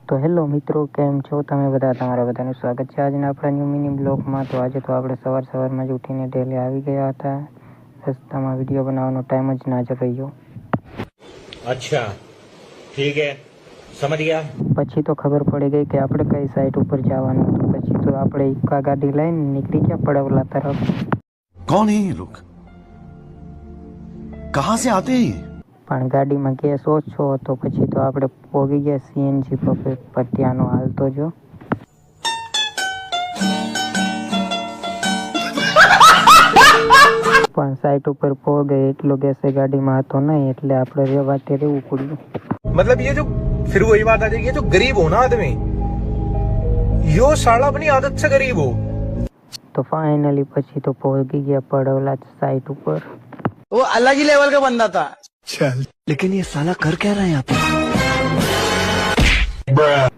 તો હેલો મિત્રો, કેમ છો તમે બધા? તમારા બધાનું સ્વાગત છે આજના આપણા ન્યૂ મિની બ્લોગમાં. તો આજે તો આપણે સવારમાં જ ઉઠીને ડેલી આવી ગયા હતા. રસ્તામાં વિડીયો બનાવવાનો ટાઈમ જ ના જ રહ્યો. અચ્છા ઠીક હે, સમજ ગયા. પછી તો ખબર પડી ગઈ કે આપણે કઈ સાઈડ ઉપર જવાનું હતું. પછી તો આપણે ઇક્કા ગાડી લઈને નીકળી ગયા પડવલા તરફ. कौन है ये लोग? कहां से आते हैं? પણ ગાડીમાં ગેસ ઓછો હતો. પછી તો આપણે પોગી ગયા સીએનજી પર. ત્યાંનો હાલતો જો પણ સાઈટ ઉપર પોગે એટલો ગેસ ગાડીમાં હતો નહીં, એટલે આપણે રેવાતે રહેવું પડ્યું. मतलब ये जो फिर वही बात आ जाएगी, ये जो गरीब हो ना आदमी, यो साला अपनी आदत से गरीब हो. તો ફાઇનલી પછી તો પહોંચી ગયા પડવલા સાઈટ ઉપર. वो अलग ही लेवल का बंदा था. चल, लेकिन ये साला कर क्या रहा है यहाँ पे?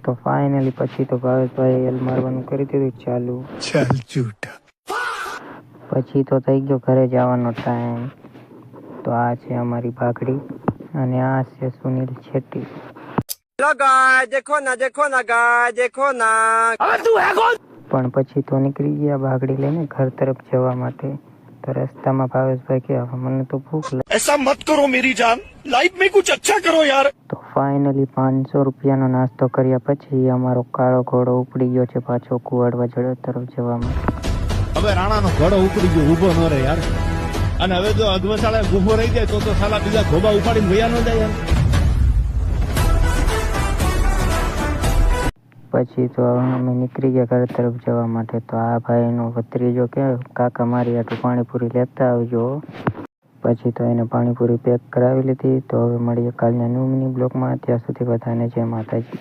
તો ફાઇનલી પછી તો ભાવેશભાઈ એલ મારવાનું કરી દીધું ચાલુ. चल झूठा. પછી તો થઈ ગયો ઘરે જવાનો ટાઈમ. તો આ છે અમારી ભાગડી અને આ છે સુનિલ છેટ્ટી. हेलो गाइस, देखो ना गाइस, देखो ना. પણ પછી તો નીકળી ગયા ભાગડી લઈને ઘર તરફ જવા માટે. તો રસ્તામાં ભાવેશભાઈ કે હવે મને તો ભૂખ લાગી. ऐसा मत करो मेरी जान, लाइफ में कुछ अच्छा करो यार. તો ફાઇનલી 500 રૂપિયાનો નાસ્તો કર્યા પછી અમારો કાળો ઘોડો ઉપડી ગયો છે પાછો કુવાડવા જડો તરફ જવા માટે. હવે રાણાનો ઘોડો ઉપડી ગયો, ઊભો ન રહે યાર. અને હવે જો અધવસાળે ઊભો રહી જાય તો સાલા બીજા ઘોબા ઉપાડીને વયા ન જાય યાર. પછી તો અમે નીકળી ગયા ઘર તરફ જવા માટે. તો આ ભાઈનો ભત્રીજો કે કાકા મારી આટલું પાણીપુરી લેતા આવજો. પછી તો એને પાણીપુરી પેક કરાવી લીધી. તો હવે મળીએ કાલના ન્યૂ મિની બ્લોગમાં. ત્યાં સુધી બધાને જય માતાજી.